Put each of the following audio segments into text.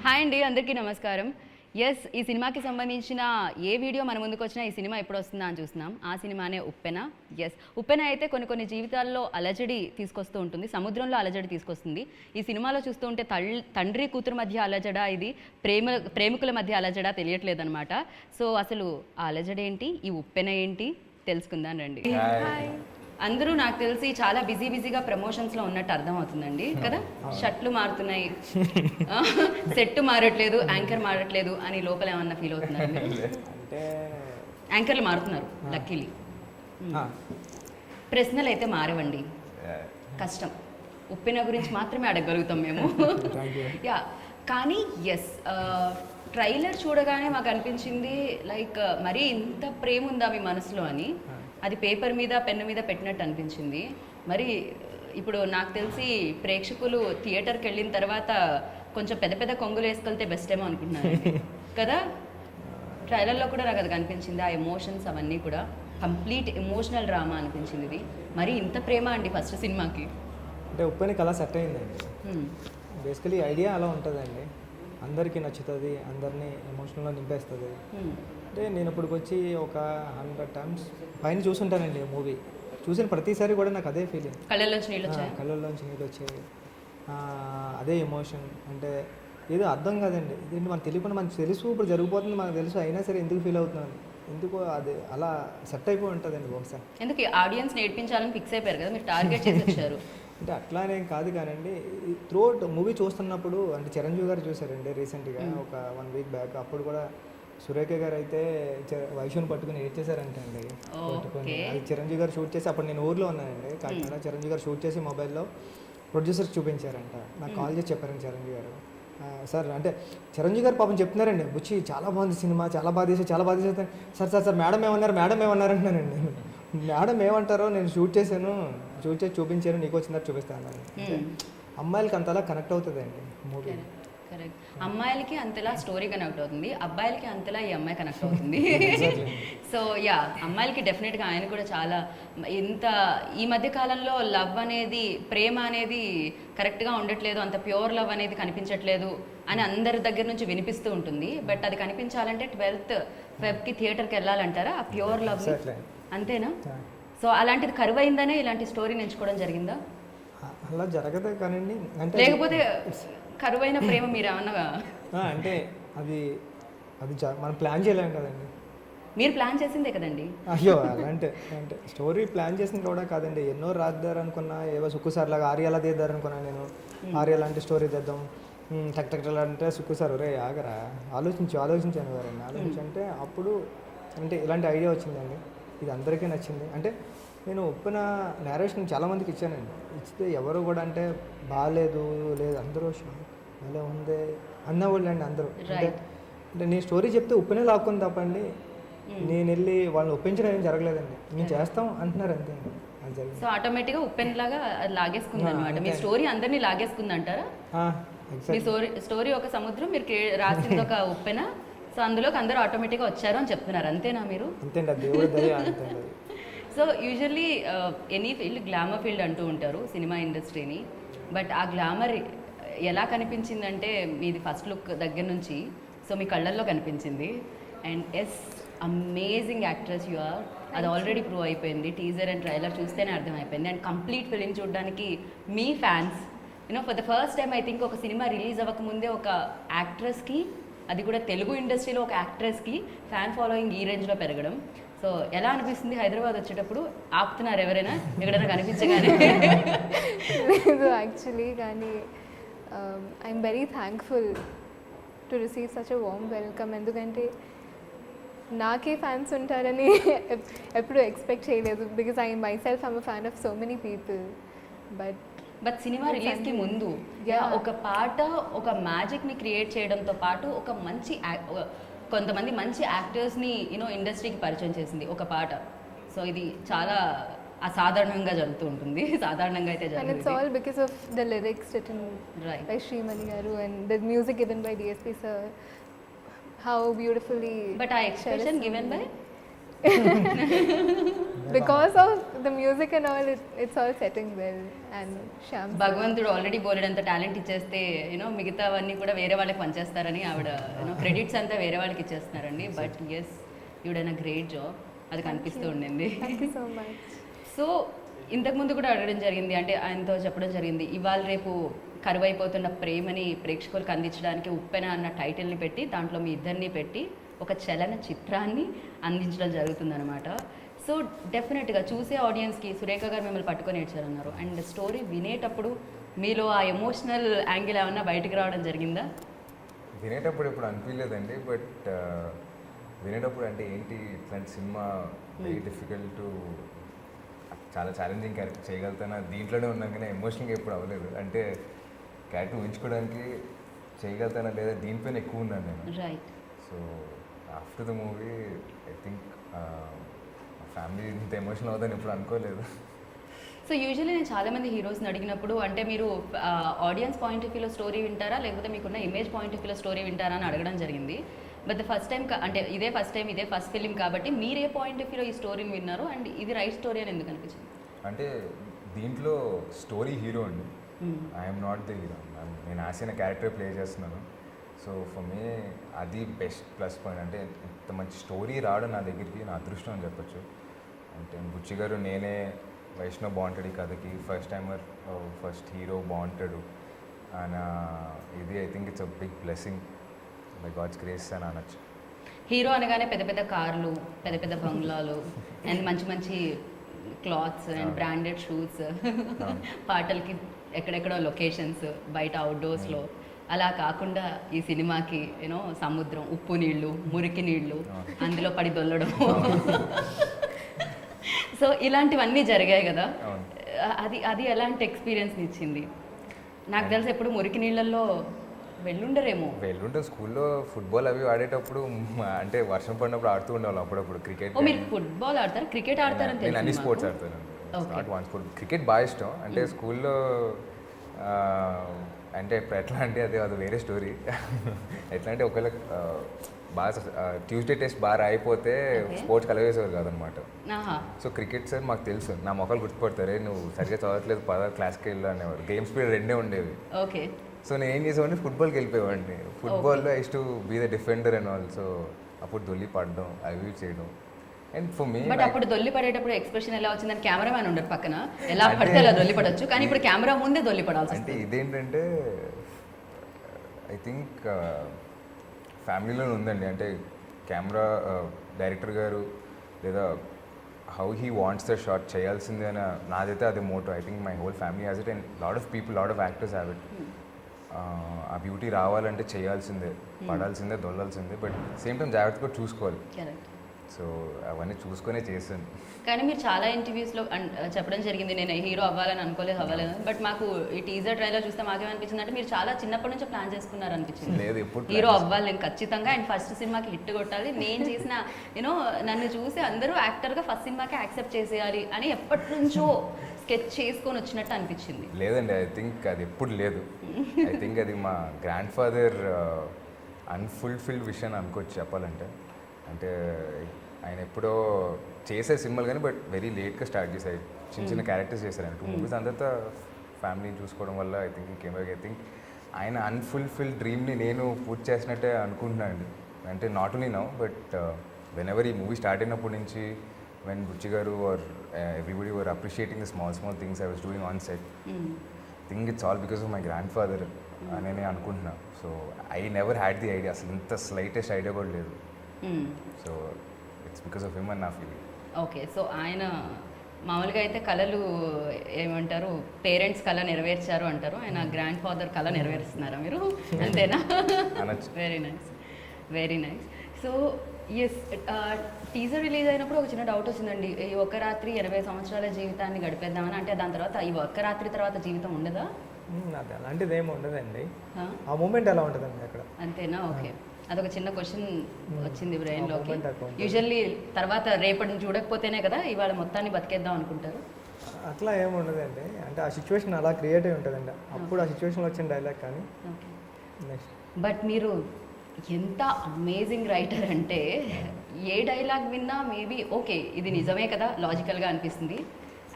Hi అండి, అందరికీ నమస్కారం. ఎస్, ఈ సినిమాకి సంబంధించిన ఏ వీడియో మన ముందుకు వచ్చినా ఈ సినిమా ఎప్పుడు వస్తుందా అని చూస్తున్నాం. ఆ సినిమానే ఉప్పెన. ఎస్, ఉప్పెన అయితే కొన్ని జీవితాల్లో అలజడి తీసుకొస్తూ ఉంటుంది, సముద్రంలో అలజడి తీసుకొస్తుంది. ఈ సినిమాలో చూస్తూ ఉంటే తండ్రి కూతురు మధ్య అలజడా, ఇది ప్రేమికుల మధ్య అలజడా తెలియట్లేదన్నమాట. సో అసలు ఆ అలజడి ఏంటి, ఈ ఉప్పెన ఏంటి తెలుసుకుందాం రండి. అందరూ నాకు తెలిసి చాలా బిజీగా ప్రమోషన్స్లో ఉన్నట్టు అర్థమవుతుందండి కదా. షర్ట్లు మారుతున్నాయి, సెట్ మారట్లేదు, యాంకర్ మారట్లేదు అని లోపల ఏమన్నా ఫీల్ అవుతున్నారు? యాంకర్లు మారుతున్నారు లక్కీలీ. ప్రశ్నలు అయితే మారవండి, కష్టం. ఉప్పెన గురించి మాత్రమే అడగగలుగుతాం మేము. యా, కానీ ఎస్, ట్రైలర్ చూడగానే మాకు అనిపించింది లైక్ మరీ ఇంత ప్రేమ ఉందా మీ మనసులో అని. అది పేపర్ మీద పెన్ను మీద పెట్టినట్టు అనిపించింది. మరి ఇప్పుడు నాకు తెలిసి ప్రేక్షకులు థియేటర్కి వెళ్ళిన తర్వాత కొంచెం పెద్ద కొంగులు వేసుకెళ్తే బెస్ట్ ఏమో అనుకుంటున్నాను కదా. ట్రైలర్లో కూడా నాకు అది కనిపించింది, ఆ ఎమోషన్స్ అవన్నీ కూడా కంప్లీట్ ఎమోషనల్ డ్రామా అనిపించింది ఇది. మరి ఇంత ప్రేమ అండి ఫస్ట్ సినిమాకి. అంటే ఉప్పెనకి అలా సెట్ అయిందండి. బేసికలీ ఐడియా అలా ఉంటుందండి, అందరికీ నచ్చుతుంది, అందరినీ ఎమోషనల్గా నింపేస్తుంది. అంటే నేను ఇప్పటికి వచ్చి ఒక 100 times పైన చూసుంటానండి మూవీ. చూసిన ప్రతిసారి కూడా నాకు అదే ఫీలింగ్, కళ్ళల్లోంచి నీళ్ళు వచ్చాయి, అదే ఎమోషన్. అంటే ఏదో అర్థం కాదండి, ఇది మనకు తెలియకుండా మనకు తెలుసు, ఇప్పుడు జరిగిపోతుంది మనకు తెలుసు, అయినా సరే ఎందుకు ఫీల్ అవుతున్నాను, ఎందుకో అది అలా సెట్ అయిపోయి ఉంటుందండి. బహుశా ఎందుకు ఆడియన్స్ నేర్పించాలని ఫిక్స్ అయిపోయారు కదా, మీరు టార్గెట్ చేసి వచ్చారు. అంటే అట్లానేం కాదు కానండి, త్రూఅవుట్ మూవీ చూస్తున్నప్పుడు అంటే చిరంజీవి గారు చూసారండి రీసెంట్గా ఒక 1 week బ్యాక్. అప్పుడు కూడా సురేఖ గారు అయితే వైషుని పట్టుకుని ఏడ్చేశారంట అండి. పట్టుకొని అది చిరంజీవి గారు షూట్ చేసి, అప్పుడు నేను ఊర్లో ఉన్నానండి కాకినాడ. చిరంజీవి గారు షూట్ చేసి మొబైల్లో ప్రొడ్యూసర్కి చూపించారంట. నాకు కాల్ చేసి చెప్పారండి చిరంజీవి గారు, సార్ అంటే చిరంజీవి గారు పాపం చెప్తున్నారండి, బుచ్చి చాలా బాగుంది సినిమా, చాలా బాగా తీసేది. సార్ మేడం ఏమన్నారు అంటున్నానండి. మేడం ఏమంటారో, నేను షూట్ చేసి చూపించాను, నీకు వచ్చిందా చూపిస్తాను. అమ్మాయిలకి అంతలా కనెక్ట్ అవుతుందండి మూవీ. కరెక్ట్, అమ్మాయిలకి అంతలా స్టోరీ కనెక్ట్ అవుతుంది, అబ్బాయిలకి అంతలా ఈ అమ్మాయి కనెక్ట్ అవుతుంది. సో యా, అమ్మాయిలకి డెఫినెట్గా ఆయన కూడా చాలా ఇంత ఈ మధ్య కాలంలో లవ్ అనేది, ప్రేమ అనేది కరెక్ట్గా ఉండట్లేదు, అంత ప్యూర్ లవ్ అనేది కనిపించట్లేదు అని అందరి దగ్గర నుంచి వినిపిస్తూ ఉంటుంది. బట్ అది కనిపించాలంటే 12th February థియేటర్కి వెళ్ళాలంటారా ఆ ప్యూర్ లవ్, అంతేనా? సో అలాంటిది కరువైందనే ఇలాంటి స్టోరీని ఎంచుకోవడం జరిగిందా? అలా జరగదు కానండి, అంటే లేకపోతే కరువైన ప్రేమ మీరు ఏమన్నా అంటే అది మనం ప్లాన్ చేయలేం కదండి. మీరు ప్లాన్ చేసిందే కదండి. అయ్యో అంటే స్టోరీ ప్లాన్ చేసింది కూడా కాదండి. ఎన్నో రాద్దారు అనుకున్నా, ఏవో సుక్కుసార్ లాగా ఆర్యాలా తీద్దారు అనుకున్నా నేను. ఆర్య లాంటి స్టోరీ తెద్దాం, టక్ అంటే సుక్కుసార్ రే ఆగరా, ఆలోచించాను గారండి. ఆలోచించంటే అప్పుడు అంటే ఇలాంటి ఐడియా వచ్చిందండి. ఇది అందరికీ నచ్చింది. అంటే నేను ఉప్పెన నేరేషన్ చాలామందికి ఇచ్చానండి. ఇస్తే ఎవరు కూడా అంటే బాగాలేదు అందరూ భలే ఉంది అన్నవాళ్ళు అండి అందరూ. అంటే నేను స్టోరీ చెప్తే ఉప్పెనే లాక్కుంది తప్పండి, నేను వెళ్ళి వాళ్ళని ఒప్పించడం ఏం జరగలేదండి. మేము చేస్తాం అంటున్నారు అంతే. సో ఆటోమేటిక్గా ఉప్పెన్ లాగా లాగేసుకుంది అనమాట. మీ స్టోరీ అందరినీ లాగేసుకుంది అంటారా? మీ స్టోరీ ఒక సముద్రం, మీరు రాసింది ఒక ఉప్పెన, సో అందులోకి అందరూ ఆటోమేటిక్గా వచ్చారు అని చెప్తున్నారు, అంతేనా మీరు? So usually any field glamour field అంటూ ఉంటారు సినిమా ఇండస్ట్రీని. బట్ ఆ గ్లామర్ ఎలా కనిపించిందంటే మీది ఫస్ట్ లుక్ దగ్గర నుంచి, సో మీ కళ్ళల్లో కనిపించింది. And yes, amazing actress you are, అది ఆల్రెడీ ప్రూవ్ అయిపోయింది. టీజర్ అండ్ ట్రైలర్ చూస్తేనే అర్థమైపోయింది. అండ్ కంప్లీట్ ఫిలిం చూడడానికి మీ fans for the first time I think ఒక సినిమా రిలీజ్ అవ్వకముందే ఒక యాక్ట్రెస్కి, అది కూడా తెలుగు ఇండస్ట్రీలో ఒక యాక్ట్రెస్కి ఫ్యాన్ ఫాలోయింగ్ ఈ రేంజ్లో పెరగడం. సో ఎలా అనిపిస్తుంది హైదరాబాద్ వచ్చేటప్పుడు? ఆపుతున్నారు ఎవరైనా ఎక్కడైనా కనిపించగానే? లేదు యాక్చువల్లీ, కానీ I'm very thankful to receive such a warm welcome. ఎందుకంటే నాకే ఫ్యాన్స్ ఉంటారని ఎప్పుడు ఎక్స్పెక్ట్ చేయలేదు. Because I myself I'm a fan of so many people. But cinema రిలీజ్కి ముందు ఒక పాట ఒక మ్యాజిక్ని క్రియేట్ చేయడంతో పాటు ఒక మంచి కొంతమంది మంచి యాక్టర్స్ని ఇండస్ట్రీకి పరిచయం చేసింది ఒక పాట. సో ఇది చాలా అసాధారణంగా జరుగుతూ ఉంటుంది, సాధారణంగా అయితే జరుగుతుంది. It's all because of the lyrics written by Shreemani గారు and the music given by DSP sir. How beautifully. But ఆ expression given by because of the music and all, it's all setting well. And Shyam sir. భగవంతుడు already బోలెడంత talent ఇచ్చేస్తే మిగతావన్నీ కూడా వేరే వాళ్ళకి పనిచేస్తారని ఆవిడ క్రెడిట్స్ అంతా వేరే వాళ్ళకి ఇచ్చేస్తున్నారండి. But yes you done a great job, అది కనిపిస్తూ ఉండింది. Thank you so much. So ఇంతకుముందు కూడా అడగడం జరిగింది, అంటే ఆయనతో చెప్పడం జరిగింది, ఇవాళ రేపు కరువైపోతున్న ప్రేమని ప్రేక్షకులకు అందించడానికి ఉప్పెన అన్న టైటిల్ని పెట్టి దాంట్లో మీ ఇద్దరిని పెట్టి ఒక చలన చిత్రాన్ని అందించడం జరుగుతుందన్నమాట. సో డెఫినెట్గా చూసే ఆడియన్స్కి సురేఖ గారు మిమ్మల్ని పట్టుకొని ఏడ్చారన్నారు. అండ్ స్టోరీ వినేటప్పుడు మీలో ఆ ఎమోషనల్ యాంగిల్ ఏమన్నా బయటకు రావడం జరిగిందా? వినేటప్పుడు ఇప్పుడు అనిపించలేదండి, బట్ వినేటప్పుడు అంటే ఏంటి ఇట్లాంటి సినిమా వెరీ డిఫికల్ట్ టు చాలా ఛాలెంజింగ్ క్యారెక్టర్ చేయగలుగుతాను, దీంట్లోనే ఉన్నాగానే ఎమోషనల్గా ఎప్పుడు అవ్వలేదు. అంటే క్యారెక్టర్ ఊహించుకోవడానికి చేయగలుగుతానా లేదా దీనిపైన ఎక్కువ ఉన్నాను నేను. Right. So after the movie I think family ఇంత ఎమోషనల్ అవుతుందని ఎప్పుడు అనుకోలేదు. సో యూజువల్లీ నేను చాలామంది హీరోస్ని అడిగినప్పుడు అంటే మీరు ఆడియన్స్ పాయింట్ ఆఫ్ వ్యూలో స్టోరీ వింటారా లేకపోతే మీకున్న ఇమేజ్ పాయింట్ ఆఫ్ వ్యూలో స్టోరీ వింటారా అని అడగడం జరిగింది. బట్ ద ఫస్ట్ టైం అంటే ఇదే ఫస్ట్ టైం ఇదే ఫస్ట్ ఫిలిం కాబట్టి మీరే పాయింట్ ఆఫ్ వ్యూలో ఈ స్టోరీని విన్నారు అండ్ ఇది రైట్ స్టోరీ అని ఎందుకు అనిపించింది? అంటే దీంట్లో స్టోరీ హీరో అండి, ఐఎమ్ నాట్ ద హీరో, నేను ఆసిన క్యారెక్టర్ ప్లే చేస్తున్నాను. సో ఫర్ మీ అది బెస్ట్ ప్లస్ పాయింట్. అంటే ఇంత మంచి స్టోరీ రావడం నా దగ్గరికి నా అదృష్టం అని చెప్పొచ్చు. అంటే బుచ్చి గారు నేనే వైష్ణవ్ బాగుంటాడు ఈ కథకి, ఫస్ట్ టైమర్ ఫస్ట్ హీరో బాగుంటాడు ఆయన, ఇది I think it's a big blessing by God's grace అని అనొచ్చు. హీరో అనగానే పెద్ద పెద్ద కార్లు, పెద్ద పెద్ద బంగ్లాలు అండ్ మంచి మంచి క్లాత్స్ అండ్ బ్రాండెడ్ షూస్, పాటలకి ఎక్కడెక్కడో లొకేషన్స్, బయట అవుట్డోర్స్లో. అలా కాకుండా ఈ సినిమాకి సముద్రం, ఉప్పు నీళ్ళు, మురికి నీళ్ళు, అందులో పడి దొల్లడం, సో ఇలాంటివన్నీ జరిగాయి కదా. అది అది ఎలాంటి ఎక్స్పీరియన్స్ని ఇచ్చింది? నాకు తెలిసి ఎప్పుడు మురికి నీళ్ళల్లో వెళ్ళుండరేమో. వెళ్ళుంటాం, స్కూల్లో ఫుట్బాల్ అవి ఆడేటప్పుడు అంటే వర్షం పడినప్పుడు ఆడుతూ ఉండేవాళ్ళం అప్పుడప్పుడు. క్రికెట్ మీరు ఫుట్బాల్ ఆడతారు, క్రికెట్ ఆడతారని నేను అన్ని తెలుసు స్పోర్ట్స్ ఆడతాను, నాట్ వన్ స్పోర్ట్. క్రికెట్ బాగా ఇష్టం. అంటే స్కూల్లో అంటే ఇప్పుడు ఎట్లా అంటే అది వేరే స్టోరీ. ఎట్లా అంటే ఒకవేళ బాగా ట్యూస్డే టెస్ట్ బాగా రాయిపోతే స్పోర్ట్స్ కలవేసేవారు కాదనమాట. సో క్రికెట్ సార్ మాకు తెలుసు, నా మొక్కలు గుర్తుపడతారే నువ్వు సరిగ్గా చదవట్లేదు పద క్లాస్కి వెళ్ళు అనేవారు. గేమ్స్ పీరియడ్ రెండే ఉండేవి. ఓకే. సో నేను ఏం చేసేవాడిని, ఫుట్బాల్కి వెళ్ళిపోయేవాడిని. ఫుట్బాల్లో I to be the defender and all. So అప్పుడు దొల్లి పడడం అవి చేయడం. అండ్ ఫర్ మీ బట్ అప్పుడు దొల్లి పడేటప్పుడు ఎక్స్ప్రెషన్ ఎలా వచ్చిందని కెమెరామ్యాన్ ఉండరు పక్కన, ఎలా పడితే అలా దొల్లి పడవచ్చు, కానీ ఇప్పుడు కెమెరా ముందే దొల్లి పడాల్సి అంటే ఇదేంటంటే ఐ థింక్ ఫ్యామిలీలోనే ఉందండి. అంటే కెమెరా డైరెక్టర్ గారు లేదా how he wants the shot చేయాల్సిందే అని నాదైతే అదే motto. I think my whole family has it and lot of people, lot of actors have it. ఆ బ్యూటీ రావాలంటే చేయాల్సిందే, పడాల్సిందే, దొల్లాల్సిందే, బట్ సేమ్ టైం జాగ్రత్తగా చూసుకోవాలి. సో అవన్నీ చూసుకునే చేశాను. కానీ మీరు చాలా ఇంటర్వ్యూస్లో చెప్పడం జరిగింది, నేను హీరో అవ్వాలని అవ్వలేదు. బట్ మాకు ఈ టీజర్ ట్రైలర్ చూస్తే మాకేమనిపించింది అంటే మీరు చాలా చిన్నప్పటి నుంచి ప్లాన్ చేసుకున్నారు అనిపించింది. లేదు, ఎప్పుడు హీరో అవ్వాలి నేను ఖచ్చితంగా, అండ్ ఫస్ట్ సినిమాకి హిట్ కొట్టాలి, నేను చేసిన నన్ను చూసి అందరూ యాక్టర్గా ఫస్ట్ సినిమాకి యాక్సెప్ట్ చేసేయాలి అని ఎప్పటి నుంచో స్కెచ్ చేసుకొని వచ్చినట్టు అనిపించింది. లేదండి, ఐ థింక్ అది ఎప్పుడు లేదు. ఐ థింక్ అది మా గ్రాండ్ ఫాదర్ అన్ఫుల్ఫిల్డ్ విషయం అనుకోవచ్చు చెప్పాలంటే. అంటే ఆయన ఎప్పుడో చేసే సినిమాలు కానీ బట్ వెరీ లేట్గా స్టార్ట్ చేశారు. చిన్న చిన్న క్యారెక్టర్స్ చేశారు ఆయన 2 మూవీస్. అంతా ఫ్యామిలీని చూసుకోవడం వల్ల ఐ థింక్ ఆయన అన్ఫుల్ఫిల్డ్ డ్రీమ్ని నేను పూర్తి చేసినట్టే అనుకుంటున్నాను అండి. అంటే not only now but whenever ఈ మూవీ స్టార్ట్ అయినప్పటి నుంచి వెన్ బుచ్చి గారు or everybody were appreciating the small things I was doing on set, think it's all because of my grandfather అని నేను అనుకుంటున్నాను. So I never had the idea, అసలు ఇంత slightest idea కూడా లేదు. So it's because of him and నా feeling. Okay. So ఆయన మామూలుగా అయితే కళలు ఏమంటారు, పేరెంట్స్ కళ నెరవేర్చారు అంటారు, ఆయన గ్రాండ్ ఫాదర్ కళ నెరవేరుస్తున్నారా మీరు? అంతేనా? Very nice, very nice. So yes, teaser release అయినప్పుడు ఒక చిన్న డౌట్ వచ్చిందండి, ఈ ఒక్క రాత్రి 80 సంవత్సరాల జీవితాన్ని గడిపేద్దామని. అంటే దాని తర్వాత ఈ ఒక్క రాత్రి తర్వాత జీవితం ఉండదా? అది అలాంటిది ఏమి ఉండదండి, ఆ మూమెంట్ ఎలా ఉంటుందండి అక్కడ. అంతేనా? ఓకే. అదొక చిన్న క్వశ్చన్ వచ్చింది బ్రెయిన్లోకి. moment యూజువల్లీ తర్వాత రేపటిని చూడకపోతేనే కదా ఇవాళ మొత్తాన్ని బతికేద్దాం అనుకుంటారు. అట్లా ఏమి ఉండదండి, అంటే ఆ సిచ్యువేషన్ అలా క్రియేట్ అయి ఉంటుందండి, అప్పుడు ఆ సిచ్యువేషన్లో వచ్చిన డైలాగ్ కానీ. ఓకే. నెక్స్ట్ బట్ మీరు ఎంత అమేజింగ్ రైటర్ అంటే ఏ డైలాగ్ విన్నా మేబీ ఓకే ఇది నిజమే కదా లాజికల్గా అనిపిస్తుంది.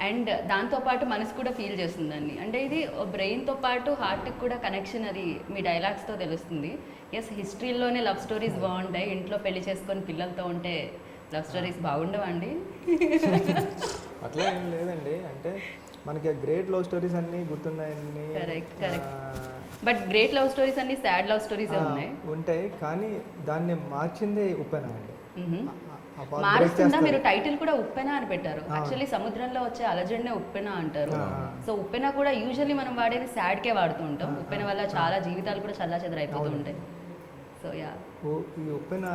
అండ్ దాంతోపాటు మనసు కూడా ఫీల్ చేస్తుంది దాన్ని. అంటే ఇది బ్రెయిన్తో పాటు హార్ట్కి కూడా కనెక్షన్ అది మీ డైలాగ్స్తో తెలుస్తుంది. ఎస్, హిస్టరీలోనే లవ్ స్టోరీస్ బాగుంటాయి, ఇంట్లో పెళ్లి చేసుకొని పిల్లలతో ఉంటే లవ్ స్టోరీస్ బాగుండవండి. అట్లా ఏం లేదండి, అంటే మనకి గ్రేట్ లవ్ స్టోరీస్ అన్నీ గుర్తున్నాయన్ని. Correct. But great love stories అన్ని సాడ్ లవ్ స్టోరీస్ ఉన్నాయి. ఉంటాయి, కానీ దాన్ని మార్చిందే ఉప్పెన అండి. మారుస్తుందా? మీరు టైటిల్ కూడా ఉప్పెన అని పెట్టారు. యాక్చువల్లీ సముద్రంలో వచ్చే అలజడినే ఉప్పెన అంటారు. సో ఉప్పెన కూడా యూజువల్లీ మనం వాడేది సాడ్ కే వాడుతూ ఉంటాం. ఉప్పెన వల్ల చాలా జీవితాలు కూడా చల్లా చెదరైపోతూ ఉంటాయి. సో యా, ఈ ఉప్పెన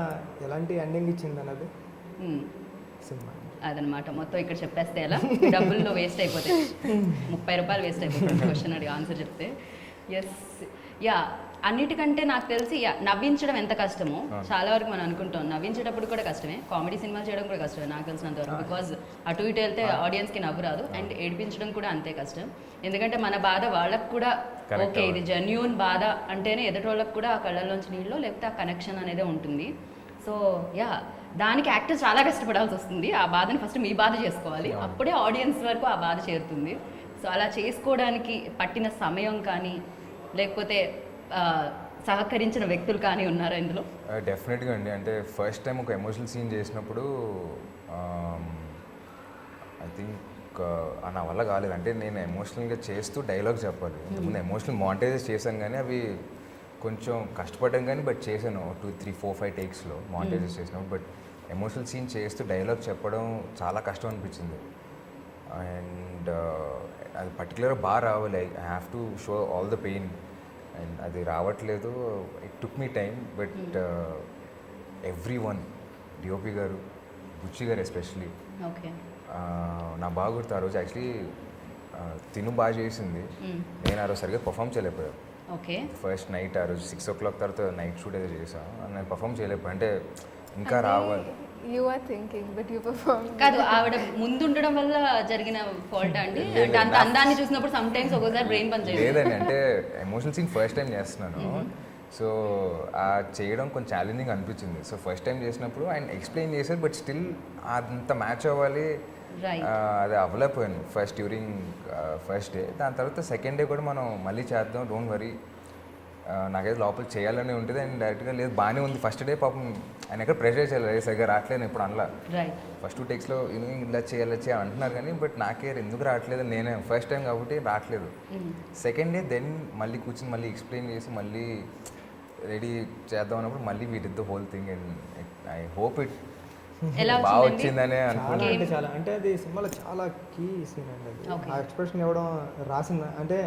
ఎలాంటి ఎండింగ్ ఇచ్చింది అన్నది సినిమా. అదనమాట. మొత్తం ఇక్కడ చెప్పేస్తే ఎలా డబ్బుల్లో వేస్ట్ అయిపోతాయి, 30 రూపాయలు వేస్ట్ అయిపోతుంది క్వశ్చన్ అడిగి ఆన్సర్ చెప్తే. ఎస్, యా, అన్నిటికంటే నాకు తెలిసి నవ్వించడం ఎంత కష్టమో చాలా వరకు మనం అనుకుంటాం. నవ్వించేటప్పుడు కూడా కష్టమే, కామెడీ సినిమాలు చేయడం కూడా కష్టమే నాకు తెలిసినంత వరకు. బికాజ్ అటు ఇటు వెళ్తే ఆడియన్స్కి నవ్వు రాదు. అండ్ ఏడిపించడం కూడా అంతే కష్టం. ఎందుకంటే మన బాధ వాళ్ళకు కూడా ఓకే ఇది జెన్యూన్ బాధ అంటేనే ఎదుటి వాళ్ళకి కూడా ఆ కళ్ళల్లోంచి నీళ్ళు లేకపోతే ఆ కనెక్షన్ అనేది ఉంటుంది. సో యా, దానికి యాక్టర్ చాలా కష్టపడాల్సి వస్తుంది. ఆ బాధని ఫస్ట్ మీ బాధ చేసుకోవాలి, అప్పుడే ఆడియన్స్ వరకు ఆ బాధ చేరుతుంది. సో అలా చేసుకోవడానికి పట్టిన సమయం కానీ లేకపోతే సహకరించిన వ్యక్తులు కానీ ఉన్నారా ఇందులో? డెఫినెట్గా అండి. అంటే ఫస్ట్ టైం ఒక ఎమోషనల్ సీన్ చేసినప్పుడు ఐ థింక్ నా వల్ల కాలేదు. అంటే నేను ఎమోషనల్గా చేస్తూ డైలాగ్ చెప్పాలి. ఇంతకుముందు ఎమోషనల్ మాంటేజెస్ చేశాను కానీ అవి కొంచెం కష్టపడ్డాను కానీ బట్ చేశాను 2, 3, 4, 5 టేక్స్లో మాంటేజెస్ చేసినప్పుడు. బట్ ఎమోషనల్ సీన్ చేస్తూ డైలాగ్ చెప్పడం చాలా కష్టం అనిపించింది. అండ్ అది పర్టికులర్గా బాగా రావాలి. I have to show all the pain and అది రావట్లేదు. It took me time. But every one, DOP గారు, బుచ్చి గారు ఎస్పెషలీ, ఓకే, నా బాగా గుర్తు. ఆ రోజు యాక్చువల్లీ తిను బాగా చేసింది, నేను ఆ రోజు సరిగ్గా పర్ఫామ్ చేయలేకపోయాను. ఓకే, ఫస్ట్ నైట్ ఆ రోజు 6 o'clock తర్వాత నైట్ షూట్ ఏదో చేసాను, నేను పర్ఫామ్ చేయలేకపోయాను. అంటే ఇంకా రావాలి. You are thinking, but you perform. కాదు, ఆవిడ ముందు ఉండడం వల్ల జరిగిన ఫాల్ట్ అండి. అంటే అంత అందాన్ని చూసినప్పుడు సమ్ టైమ్స్ ఒక్కోసారి బ్రెయిన్ పని చేయదు. లేదండి, అంటే ఎమోషనల్ సీన్ ఫస్ట్ టైం చేస్తున్నాను. సో ఆ చేయడం కొంచెం ఛాలెంజింగ్ అనిపించింది. సో ఫస్ట్ టైం చేసినప్పుడు ఆయన ఎక్స్ప్లెయిన్ చేశారు, బట్ స్టిల్ అంత మ్యాచ్ అవ్వాలి, అది అవ్వలేకపోయాను డ్యూరింగ్ ఫస్ట్ డే. దాని తర్వాత సెకండ్ డే కూడా మనం మళ్ళీ చేద్దాం, డోంట్ వరీ, నాకైతే లోపల చేయాలని ఉంటుంది. అండ్ డైరెక్ట్గా లేదు బాగానే ఉంది. ఫస్ట్ డే పాపం ఆయన ఎక్కడ ప్రెషర్ చేయాలి, సరిగ్గా రావట్లేదు ఇప్పుడు అనలా. ఫస్ట్ 2 takesలో ఇలా చేయాలి అంటున్నారు కానీ బట్ నాకే ఎందుకు రావట్లేదు, నేనే ఫస్ట్ టైం కాబట్టి రావట్లేదు. సెకండ్ డే దెన్ మళ్ళీ కూర్చొని మళ్ళీ ఎక్స్ప్లెయిన్ చేసి మళ్ళీ రెడీ చేద్దాం అన్నప్పుడు మళ్ళీ we did the whole thing. And I hope it బాగా వచ్చిందనే అనుకుంటున్నాను. అంటే చాలా, అంటే అది సినిమాలో చాలా కీ సీన్ అండి అది. ఆ ఎక్స్ప్రెషన్ ఇవ్వడం రాసింది, అంటే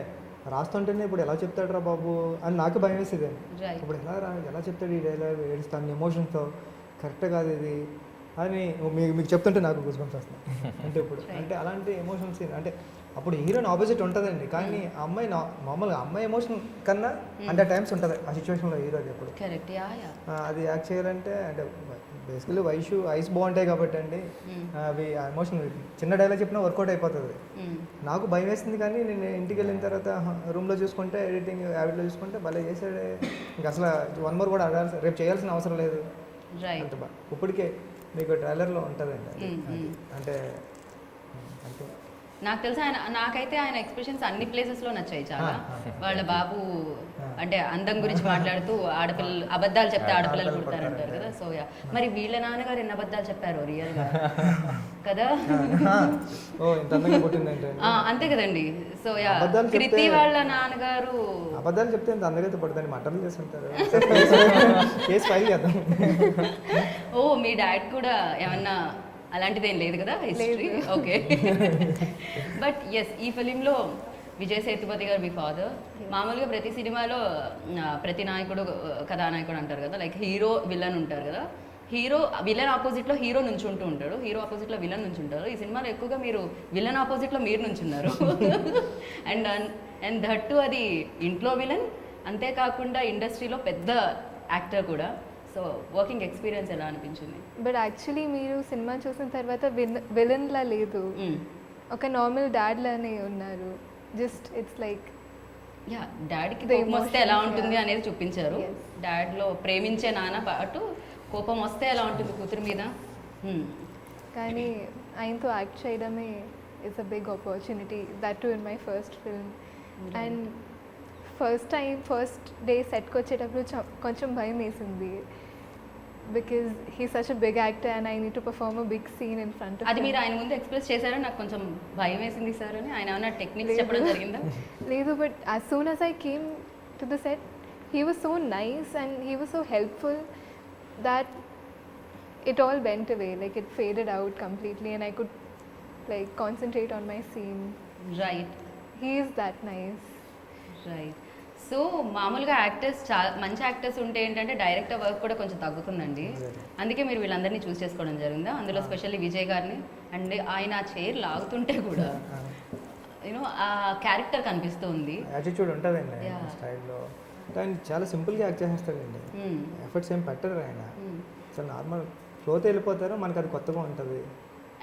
రాస్తుంటేనే ఇప్పుడు ఎలా చెప్తాడు రా బాబు అని నాకు భయం వేసేది. ఇప్పుడు ఎలా చెప్తాడు ఈ డైలాగ్, ఏడుస్తాను ఎమోషన్స్తో, కరెక్ట్ కాదు ఇది అని మీకు చెప్తుంటే నాకు గుర్తుకొచ్చి వస్తాను. అంటే ఇప్పుడు అంటే అలాంటి ఎమోషన్స్ అంటే అప్పుడు హీరోని ఆపోజిట్ ఉంటుందండి, కానీ ఆ అమ్మాయి మామూలుగా అమ్మాయి ఎమోషన్ కన్నా అంటే టైమ్స్ ఉంటుంది ఆ సిచ్యువేషన్లో హీరోకి ఎప్పుడు. అది యాక్ట్ చేయాలంటే అంటే బేసికలీ ఐస్ బాగుంటాయి కాబట్టి అండి, అవి ఆ ఎమోషన్ చిన్న డైలాగ్ చెప్పినా వర్కౌట్ అయిపోతుంది. నాకు భయం వేసింది, కానీ నేను ఇంటికి వెళ్ళిన తర్వాత రూమ్లో చూసుకుంటే ఎడిటింగ్ యావిడ్లో చూసుకుంటే భలే చేసాడే, ఇంకా అసలు 1 more కూడా అడాల్సి రేపు చేయాల్సిన అవసరం లేదు అంత బాగా. ఇప్పటికే మీకు ట్రైలర్లో ఉంటుందండి అంటే అంతే. నాకు తెలుసు నాకైతే ఆయన ఎక్స్ప్రెషన్స్ అన్ని ప్లేసెస్లో నచ్చాయి చాలా. వాళ్ళ బాబు అంటే అందం గురించి మాట్లాడుతూ ఆడపిల్లలు అబద్ధాలు చెప్తే ఆడపిల్లలు పుడతారంటారు కదా. సో మరి వీళ్ళ నాన్నగారు ఎన్ని అబద్ధాలు చెప్పారు రియల్గా కదా. అంతే కదండి. సో కృతి వాళ్ళ నాన్నగారు అబద్ధాలు చెప్తే ఎంత అందగైతే పడుతుంది, మటన్లు చేస్తుంటారు. ఓ మీ డాడ్ కూడా ఏమన్నా అలాంటిదేం లేదు కదా హిస్టరీ? ఓకే. బట్ ఎస్, ఈ ఫిలింలో విజయ్ సేతుపతి గారు మీ ఫాదర్. మామూలుగా ప్రతి సినిమాలో ప్రతి నాయకుడు కథానాయకుడు అంటారు కదా, లైక్ హీరో విలన్ ఉంటారు కదా. విలన్ ఆపోజిట్లో హీరో నుంచుంటూ ఉంటాడు, హీరో ఆపోజిట్లో విలన్ నుంచుంటారు. ఈ సినిమాలో ఎక్కువగా మీరు విలన్ ఆపోజిట్లో మీరు నుంచున్నారు. అండ్ దట్టు అది ఇంట్లో విలన్, అంతేకాకుండా ఇండస్ట్రీలో పెద్ద యాక్టర్ కూడా. సో వర్కింగ్ ఎక్స్పీరియన్స్ ఎలా అనిపించింది? బట్ యాక్చువల్లీ మీరు సినిమా చూసిన తర్వాత విలన్లా లేదు, ఒక నార్మల్ డాడ్ లానే ఉన్నారు. జస్ట్ ఇట్స్ లైక్ డాడీకి కోపం వస్తే ఎలా ఉంటుంది అనేది చూపించారు. డాడ్లో ప్రేమించే నాన్న పాటు కోపం వస్తే ఎలా ఉంటుంది కూతురు మీద? కానీ ఆయనతో యాక్ట్ చేయడమే it's a big opportunity, that too in my first film. And first day సెట్కి వచ్చేటప్పుడు కొంచెం భయం వేసింది, because he such a big actor and I need to perform a big scene in front of అది మీరు ఆయన ముందు ఎక్స్ప్రెస్ చేశారా? నాకు కొంచెం భయం వేసింది సార్ అని ఆయన ఏమన్నా టెక్నిక్స్ చెప్పడం జరిగిందా? లేదు, but as soon as I came to the set he was so nice and he was so helpful that it all went away, like it faded out completely and I could like concentrate on my scene. Right He is that nice. Right. So మామూలుగా actors చాలా మంచి actors ఉంటే ఏంటంటే director work కూడా కొంచెం తగ్గుతుందండి. అందుకే మీరు వీళ్ళందరినీ చూస్ చేసుకోవడం జరిగిందా? అందులో స్పెషల్లీ విజయ్ గారిని. అండ్ ఆయన ఆ చైర్ లాగుతుంటే కూడా యూనో ఆ క్యారెక్టర్ కనిపిస్తుంది. యాటిట్యూడ్ ఉంటుందండి Yeah. స్టైల్లో. ఆయన చాలా సింపుల్గా యాక్ట్ చేసేస్తాడండి, ఎఫర్ట్స్ ఏం పెట్టరు ఆయన, అసలు నార్మల్ ఫ్లోతో వెళ్ళిపోతారు, మనకు అది కొత్తగా ఉంటుంది.